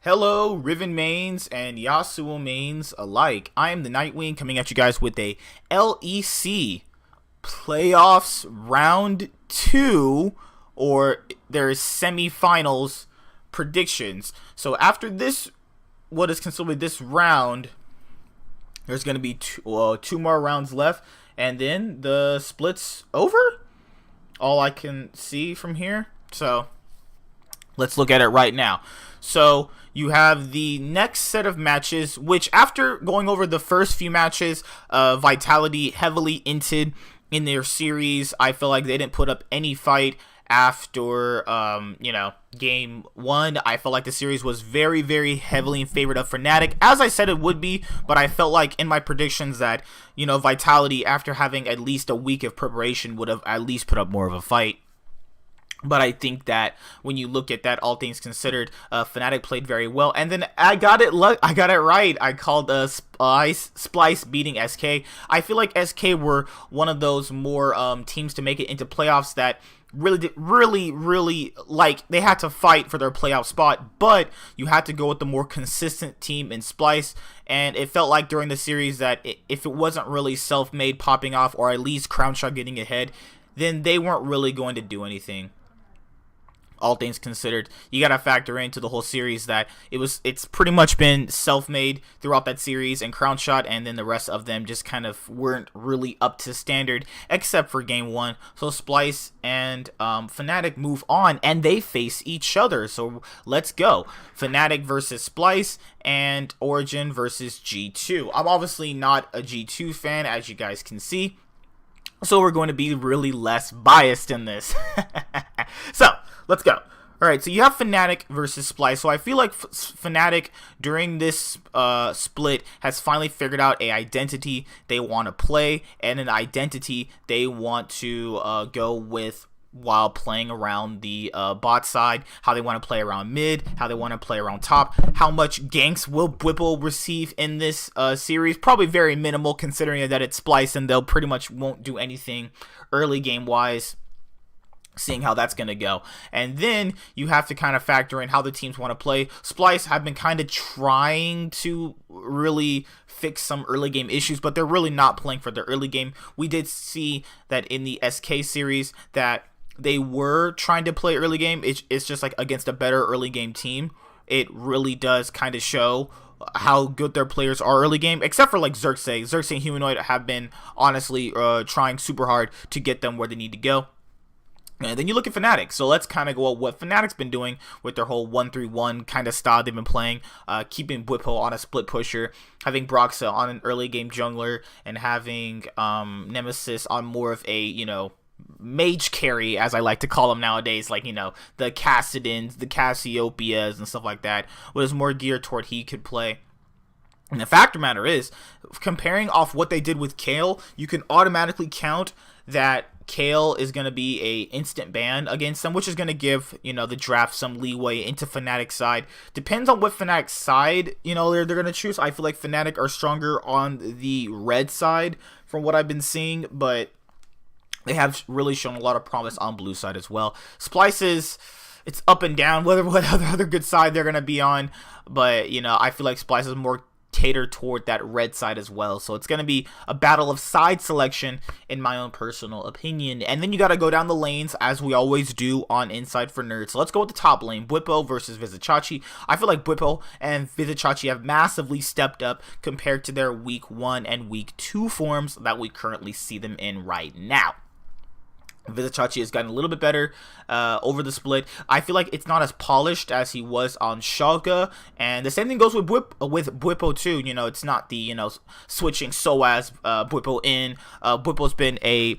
Hello, Riven mains and Yasuo mains alike. I am the Nightwing coming at you guys with a LEC playoffs round 2, or there's semifinals predictions. So after this, what is considered this round, there's going to be two more rounds left, and then the split's over. All I can see from here. So let's look at it right now. So you have the next set of matches, which after going over the first few matches, Vitality heavily inted in their series. I feel like they didn't put up any fight after, game 1. I felt like the series was very, very heavily in favor of Fnatic, as I said it would be, but I felt like in my predictions that, Vitality, after having at least a week of preparation, would have at least put up more of a fight. But I think that when you look at that, all things considered, Fnatic played very well. And then I got it right. I called Spylce beating SK. I feel like SK were one of those more teams to make it into playoffs that really, like, they had to fight for their playoff spot, but you had to go with the more consistent team in Spylce. And it felt like during the series that if it wasn't really self-made popping off, or at least Crownshot getting ahead, then they weren't really going to do anything. All things considered, you gotta factor into the whole series that it's pretty much been self-made throughout that series, and Crownshot and then the rest of them just kind of weren't really up to standard, except for game 1. So Spylce and Fnatic move on, and they face each other. So let's go. Fnatic versus Spylce, and Origen versus G2. I'm obviously not a G2 fan, as you guys can see, so we're going to be really less biased in this. So let's go. Alright, so you have Fnatic versus Spylce. So I feel like Fnatic during this split has finally figured out a identity they want to play, and an identity they want to go with while playing around the bot side, how they want to play around mid, how they want to play around top. How much ganks will Whipple receive in this series? Probably very minimal, considering that it's Spylce and they'll pretty much won't do anything early game wise, seeing how that's going to go. And then you have to kind of factor in how the teams want to play. Spylce have been kind of trying to really fix some early game issues, but they're really not playing for their early game. We did see that in the SK series that they were trying to play early game. It's just like against a better early game team, it really does kind of show how good their players are early game, except for like Xerxes. Xerxes and Humanoid have been honestly trying super hard to get them where they need to go. And then you look at Fnatic. So let's kind of go at what Fnatic's been doing with their whole 1-3-1 kind of style they've been playing, keeping Whipple on a split pusher, having Broxa on an early game jungler, and having Nemesis on more of a, mage carry, as I like to call them nowadays, like, the Cassidins, the Cassiopeias, and stuff like that, was more geared toward he could play. And the fact of the matter is, comparing off what they did with Kayle, you can automatically count that Kayle is going to be a instant ban against them, which is going to give, the draft some leeway into Fnatic's side. Depends on what Fnatic's side, they're going to choose. I feel like Fnatic are stronger on the red side from what I've been seeing, but they have really shown a lot of promise on blue side as well. Splyce it's up and down, what other good side they're going to be on, but, I feel like Splyce is more cater toward that red side as well. So it's going to be a battle of side selection in my own personal opinion. And then you got to go down the lanes, as we always do on Inside for Nerds. So let's go with the top lane, Bwipo versus Vizicsacsi. I feel like Bwipo and Vizicsacsi have massively stepped up compared to their week 1 and week 2 forms that we currently see them in right now. Vizicsacsi has gotten a little bit better over the split. I feel like it's not as polished as he was on Schalke, and the same thing goes with Bwipo too. It's not the switching Soaz Bwipo in. Bwipo's been a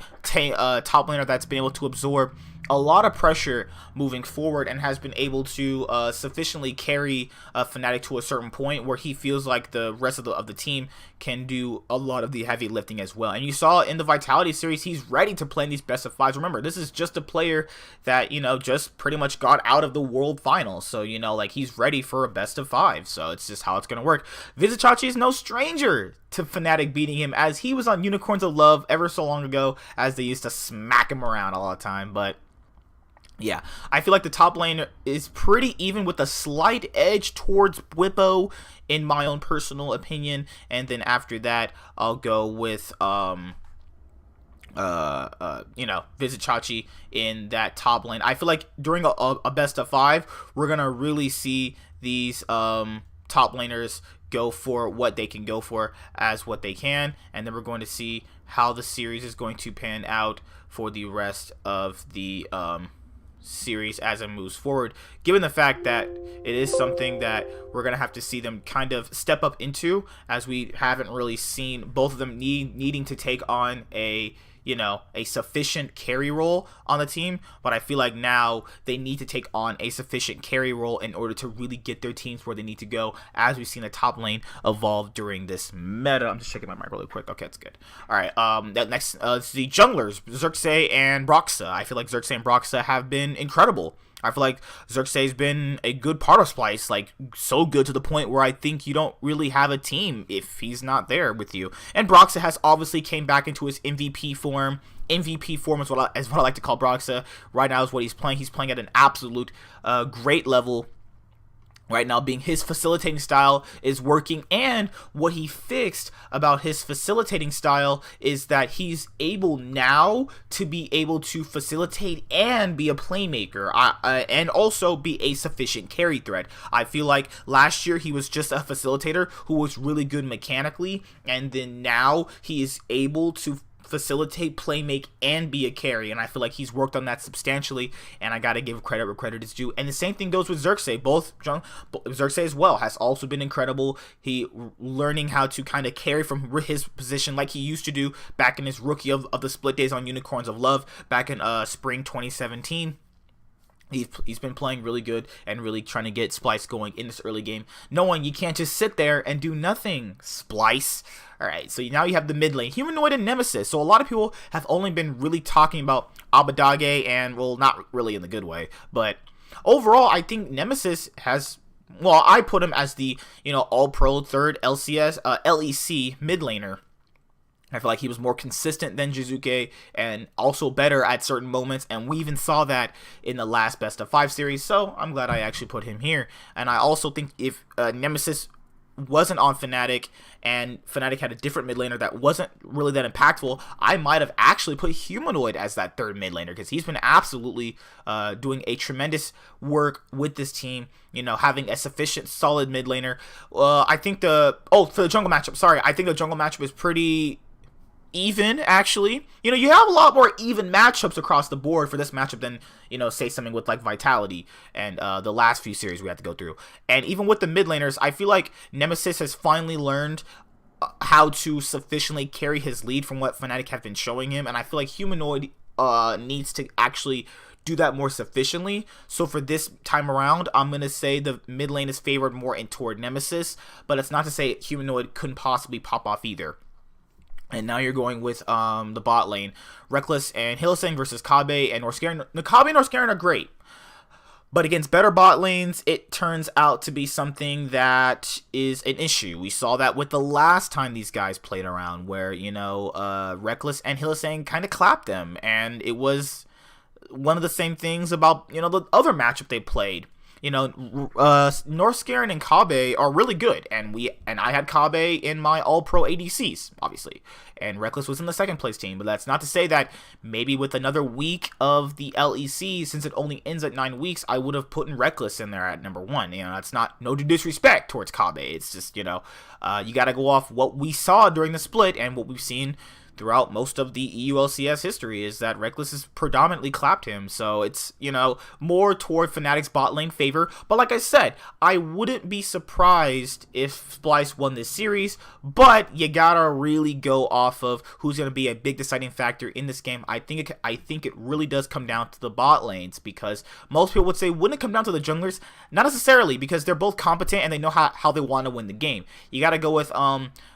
top laner that's been able to absorb a lot of pressure moving forward, and has been able to sufficiently carry Fnatic to a certain point where he feels like the rest of the team can do a lot of the heavy lifting as well. And you saw in the Vitality series, he's ready to play in these best of 5s. Remember, this is just a player that, just pretty much got out of the World Finals. So, like, he's ready for a best of 5. So it's just how it's going to work. Vizicsacsi is no stranger to Fnatic beating him, as he was on Unicorns of Love ever so long ago, as they used to smack him around all the time. But Yeah, I feel like the top lane is pretty even with a slight edge towards Bwipo, in my own personal opinion. And then after that, I'll go with Vizicachi in that top lane. I feel like during a best of 5, we're gonna really see these top laners go for what they can go for as what they can, and then we're going to see how the series is going to pan out for the rest of the series as it moves forward, given the fact that it is something that we're going to have to see them kind of step up into, as we haven't really seen both of them needing to take on a sufficient carry role on the team. But I feel like now they need to take on a sufficient carry role in order to really get their teams where they need to go, as we've seen the top lane evolve during this meta. I'm just checking my mic really quick. Okay, it's good. All right, that next it's the junglers, Xerxes and Broxah. I feel like Xerxes and Broxah have been incredible. I feel like Xerxes has been a good part of Spylce, like so good to the point where I think you don't really have a team if he's not there with you. And Broxah has obviously came back into his MVP form. MVP form is what I like to call Broxah. Right now is what he's playing. He's playing at an absolute great level right now, being his facilitating style is working. And what he fixed about his facilitating style is that he's able now to be able to facilitate and be a playmaker, and also be a sufficient carry threat. I feel like last year he was just a facilitator who was really good mechanically, and then now he is able to facilitate, play make, and be a carry, and I feel like he's worked on that substantially, and I gotta give credit where credit is due. And the same thing goes with Xerxes. Xerxes as well has also been incredible. He learning how to kind of carry from his position like he used to do back in his rookie of the split days on Unicorns of Love back in spring 2017. He's been playing really good and really trying to get Spylce going in this early game, knowing you can't just sit there and do nothing, Spylce. Alright, so now you have the mid lane, Humanoid and Nemesis. So a lot of people have only been really talking about Abbedagge, and, well, not really in the good way, but overall, I think Nemesis has, well, I put him as the, all-pro third LEC mid laner. I feel like he was more consistent than Jizuke and also better at certain moments, and we even saw that in the last best of 5 series, so I'm glad I actually put him here. And I also think if Nemesis wasn't on Fnatic and Fnatic had a different mid laner that wasn't really that impactful, I might have actually put Humanoid as that third mid laner, because he's been absolutely doing a tremendous work with this team, having a sufficient solid mid laner. I think for the jungle matchup, sorry, I think the jungle matchup is pretty even, actually. You have a lot more even matchups across the board for this matchup than, say something with like Vitality and the last few series we had to go through. And even with the mid laners, I feel like Nemesis has finally learned how to sufficiently carry his lead from what Fnatic have been showing him, and I feel like Humanoid needs to actually do that more sufficiently. So for this time around, I'm going to say the mid lane is favored more in toward Nemesis, but it's not to say Humanoid couldn't possibly pop off either. And now you're going with the bot lane, Reckless and Hylissang versus Kabe and Norscarin. Kabe and Norscarin are great, but against better bot lanes, it turns out to be something that is an issue. We saw that with the last time these guys played around, where Reckless and Hylissang kind of clapped them, and it was one of the same things about the other matchup they played. Norscarin and Kabe are really good, and I had Kabe in my all-pro ADCs, obviously, and Reckless was in the second place team. But that's not to say that maybe with another week of the LEC, since it only ends at 9 weeks, I would have put Reckless in there at number 1. That's not no disrespect towards Kabe. It's just you gotta go off what we saw during the split and what we've seen throughout most of the EULCS history, is that Reckless has predominantly clapped him. So it's, more toward Fnatic's bot lane favor. But like I said, I wouldn't be surprised if Spylce won this series, but you gotta really go off of who's going to be a big deciding factor in this game. I think it really does come down to the bot lanes, because most people would say, wouldn't it come down to the junglers? Not necessarily, because they're both competent and they know how they want to win the game. You gotta go with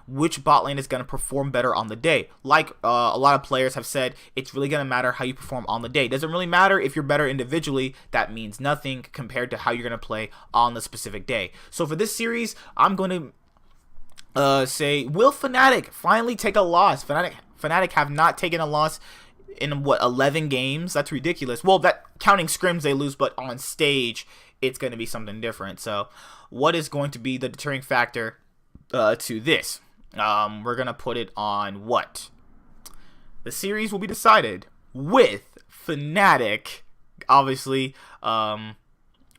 which bot lane is going to perform better on the day. Like a lot of players have said, it's really going to matter how you perform on the day. It doesn't really matter if you're better individually. That means nothing compared to how you're going to play on the specific day. So for this series, I'm going to say, will Fnatic finally take a loss? Fnatic have not taken a loss in 11 games. That's ridiculous. Well, that counting scrims they lose, but on stage it's going to be something different. So what is going to be the deterring factor to this? We're going to put it on what? The series will be decided with Fnatic, obviously,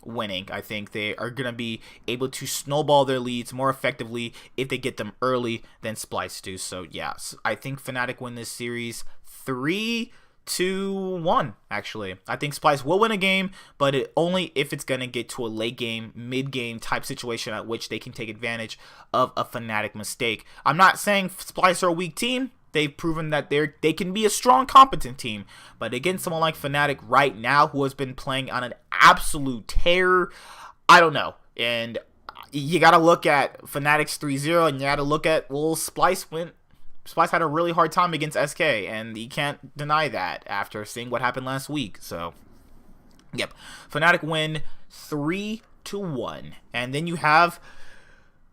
winning. I think they are going to be able to snowball their leads more effectively if they get them early than Spylce do. So, yeah, I think Fnatic win this series 3-1, actually. I think Spylce will win a game, but only if it's going to get to a late game, mid-game type situation at which they can take advantage of a Fnatic mistake. I'm not saying Spylce are a weak team. They've proven that they can be a strong, competent team. But against someone like Fnatic right now, who has been playing on an absolute tear, I don't know. And you got to look at Fnatic's 3-0, and you got to look at, well, Spylce had a really hard time against SK, and you can't deny that after seeing what happened last week. So, yep. Fnatic win 3-1. And then you have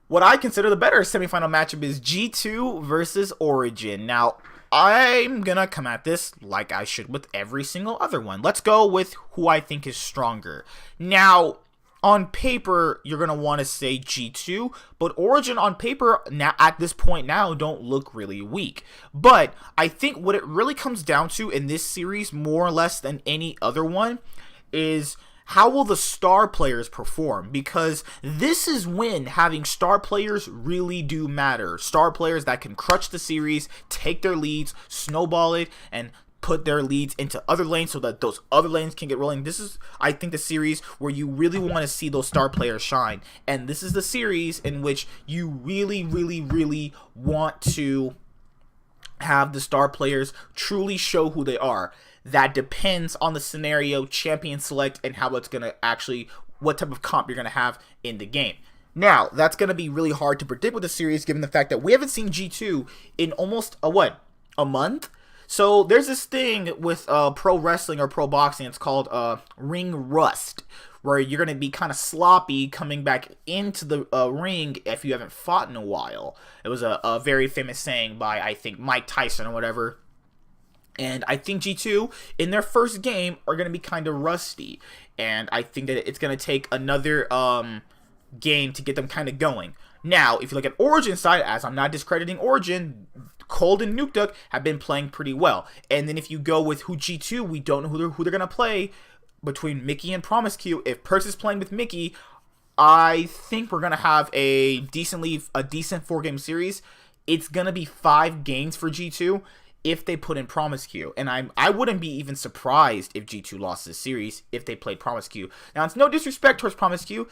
what I consider the better semifinal matchup is G2 versus Origen. Now, I'm going to come at this like I should with every single other one. Let's go with who I think is stronger. Now, on paper, you're going to want to say G2, but Origen on paper now at this point now don't look really weak. But I think what it really comes down to in this series, more or less than any other one, is how will the star players perform? Because this is when having star players really do matter. Star players that can crutch the series, take their leads, snowball it, and put their leads into other lanes so that those other lanes can get rolling. This is, I think, the series where you really want to see those star players shine. And this is the series in which you really, really, really want to have the star players truly show who they are. That depends on the scenario, champion select, and how it's going to actually, what type of comp you're going to have in the game. Now, that's going to be really hard to predict with the series, given the fact that we haven't seen G2 in almost, a month? So, there's this thing with pro wrestling or pro boxing, it's called ring rust, where you're going to be kind of sloppy coming back into the ring if you haven't fought in a while. It was a very famous saying by, I think, Mike Tyson or whatever. And I think G2, in their first game, are going to be kind of rusty. And I think that it's going to take another game to get them kind of going. Now, if you look at Origen's side, as I'm not discrediting Origen, Cold and Nukeduck have been playing pretty well. And then if you go with who G2, we don't know who they're going to play between Mickey and Promiscu. If Perse is playing with Mickey, I think we're going to have a decent 4-game series. It's going to be 5 games for G2. If they put in Promiscu, and I wouldn't be even surprised if G2 lost this series if they played Promiscu. Now, it's no disrespect towards Promiscu.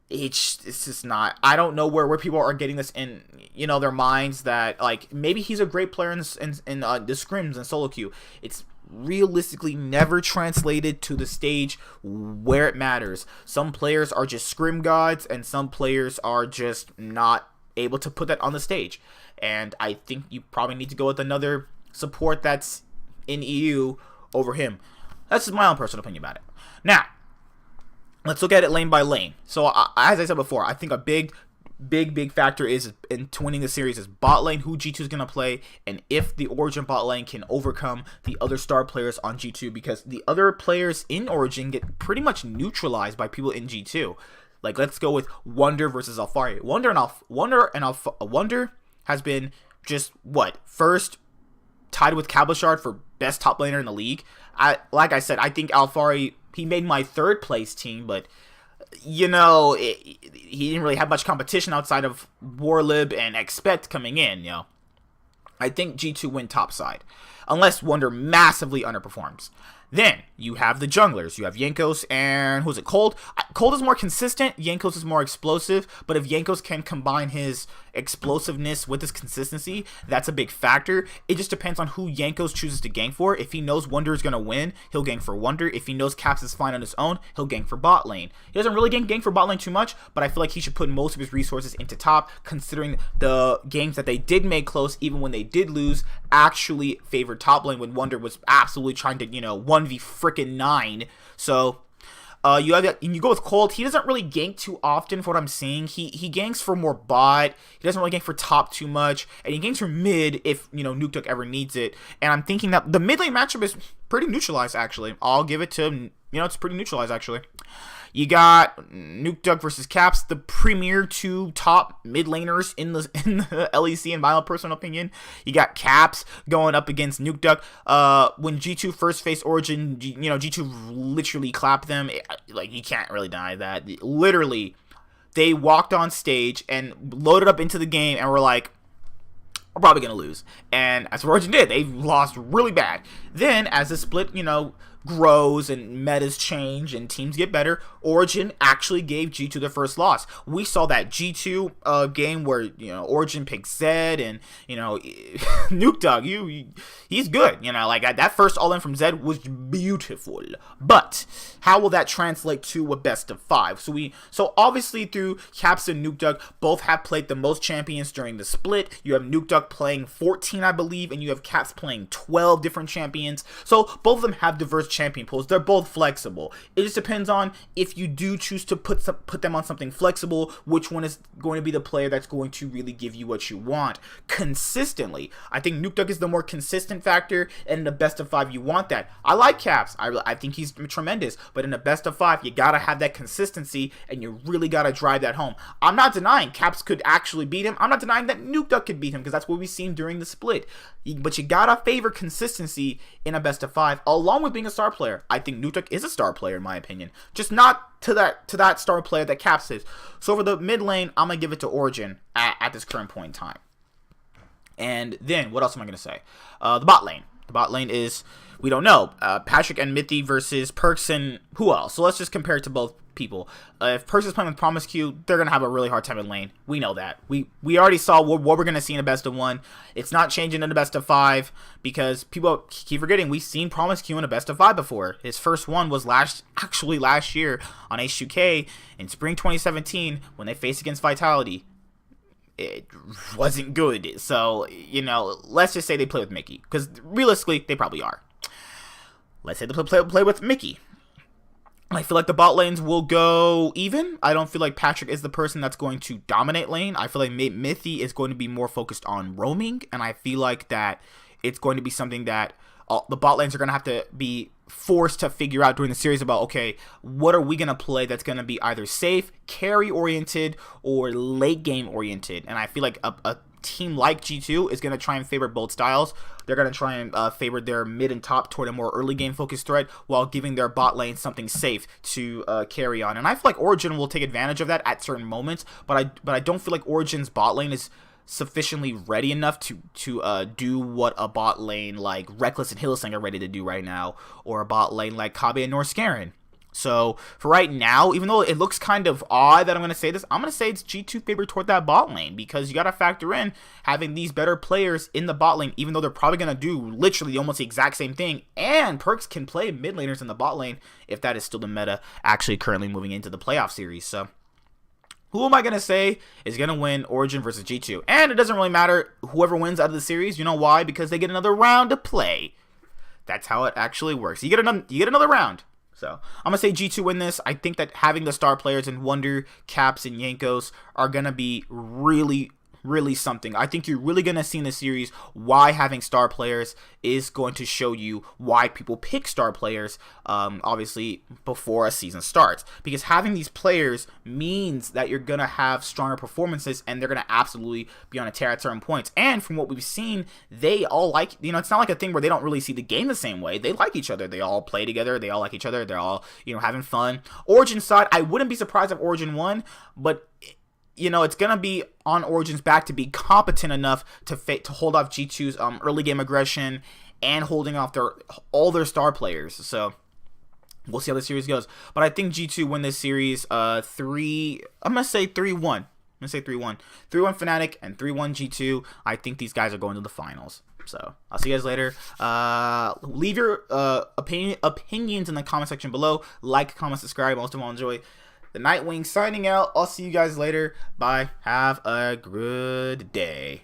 It's just not. I don't know where people are getting this in, their minds that, like, maybe he's a great player in the scrims and solo queue. It's realistically never translated to the stage where it matters. Some players are just scrim gods, and some players are just not able to put that on the stage. And I think you probably need to go with another support that's in EU over him. That's just my own personal opinion about it. Now, let's look at it lane by lane. So, as I said before, I think a big factor is in winning the series is bot lane, who G2 is going to play, and if the Origen bot lane can overcome the other star players on G2, because the other players in Origen get pretty much neutralized by people in G2. Like, let's go with Wunder versus Alphari. Wunder has been just, first tied with Cableshard for best top laner in the league. Like I said, I think Alphari, he made my 3rd place team, but, he didn't really have much competition outside of Warlib and Expect coming in, I think G2 win top side, unless Wunder massively underperforms. Then, you have the junglers. You have Jankos and, who's it, Cold? Cold is more consistent, Jankos is more explosive, but if Jankos can combine his explosiveness with his consistency, that's a big factor. It just depends on who Jankos chooses to gank for. If he knows Wunder is going to win, he'll gank for Wunder. If he knows Caps is fine on his own, he'll gank for bot lane. He doesn't really gank for bot lane too much, but I feel like he should put most of his resources into top, considering the games that they did make close, even when they did lose, actually favored top lane when Wunder was absolutely trying to, 1v9. So, you go with Cold. He doesn't really gank too often for what I'm seeing. He ganks for more bot. He doesn't really gank for top too much. And he ganks for mid if, Nukeduck ever needs it. And I'm thinking that the mid lane matchup is pretty neutralized, actually. I'll give it to it's pretty neutralized, actually. You got Nukeduck versus Caps, the premier two top mid laners in the LEC, in my personal opinion. You got Caps going up against Nukeduck. When G2 first faced Origen, G2 literally clapped them. Like, you can't really deny that. Literally, they walked on stage and loaded up into the game and were like, we're probably going to lose. And that's what Origen did. They lost really bad. Then, as the split, grows and metas change and teams get better, Origen actually gave G2 their first loss. We saw that G2 game where Origen picked Zed, and Nukeduck, he's good. That first all-in from Zed was beautiful. But how will that translate to a best of 5? So obviously through Caps and Nukeduck both have played the most champions during the split. You have Nukeduck playing 14, I believe, and you have Caps playing 12 different champions. So both of them have diverse champion pools. They're both flexible. It just depends on, if you do choose to put them on something flexible, which one is going to be the player that's going to really give you what you want consistently. I think Nukeduck is the more consistent factor, and in the best of 5 you want that. I like Caps. I think he's tremendous, but in the best of 5 you gotta have that consistency, and you really gotta drive that home. I'm not denying Caps could actually beat him. I'm not denying that Nukeduck could beat him, because that's what we've seen during the split. But you gotta favor consistency in a best of 5, along with being a star player. I think Nukeduck is a star player in my opinion, just not to that star player that Caps is. So for the mid lane, I'm gonna give it to Origen at this current point in time. And then what else am I gonna say? The bot lane. The bot lane is, we don't know. Patrick and Mithy versus Perks and who else? So let's just compare it to both people. If Perks is playing with Promise Q, they're going to have a really hard time in lane. We know that. We already saw what we're going to see in a best of 1. It's not changing in a best of 5 because people keep forgetting we've seen Promise Q in a best of 5 before. His first one was last year on H2K in spring 2017 when they faced against Vitality. It wasn't good. So, let's just say they play with Mickey, because realistically, they probably are. Let's say they play with Mickey. I feel like the bot lanes will go even. I don't feel like Patrick is the person that's going to dominate lane. I feel like Mithy is going to be more focused on roaming, and I feel like that it's going to be something that the bot lanes are going to have to be forced to figure out during the series about, okay, what are we going to play that's going to be either safe, carry-oriented, or late-game-oriented. And I feel like a team like G2 is going to try and favor both styles. They're going to try and favor their mid and top toward a more early game focused threat, while giving their bot lane something safe to carry on. And I feel like Origen will take advantage of that at certain moments, but I don't feel like Origen's bot lane is sufficiently ready enough to do what a bot lane like Reckless and Hillsing are ready to do right now, or a bot lane like Kabe and Norscarin. So for right now, even though it looks kind of odd that I'm going to say this, I'm going to say it's G2 favored toward that bot lane, because you got to factor in having these better players in the bot lane, even though they're probably going to do literally almost the exact same thing. And Perks can play mid laners in the bot lane if that is still the meta actually currently moving into the playoff series. So who am I going to say is going to win Origen versus G2? And it doesn't really matter whoever wins out of the series. You know why? Because they get another round to play. That's how it actually works. You get another round. So I'm going to say G2 win this. I think that having the star players in Wonder, Caps, and Yankos are going to be really, really something. I think you're really going to see in the series why having star players is going to show you why people pick star players, obviously, before a season starts. Because having these players means that you're going to have stronger performances, and they're going to absolutely be on a tear at certain points. And from what we've seen, they all like, it's not like a thing where they don't really see the game the same way. They like each other. They all play together. They all like each other. They're all, having fun. Origen side, I wouldn't be surprised if Origen won, but it's going to be on Origen's back to be competent enough to hold off G2's early game aggression and holding off all their star players. So we'll see how the series goes. But I think G2 win this series I'm going to say 3-1. I'm going to say 3-1. 3-1 Fnatic and 3-1 G2. I think these guys are going to the finals. So I'll see you guys later. Leave your opinions in the comment section below. Like, comment, subscribe. Most of all, enjoy. The Nightwing signing out. I'll see you guys later. Bye. Have a good day.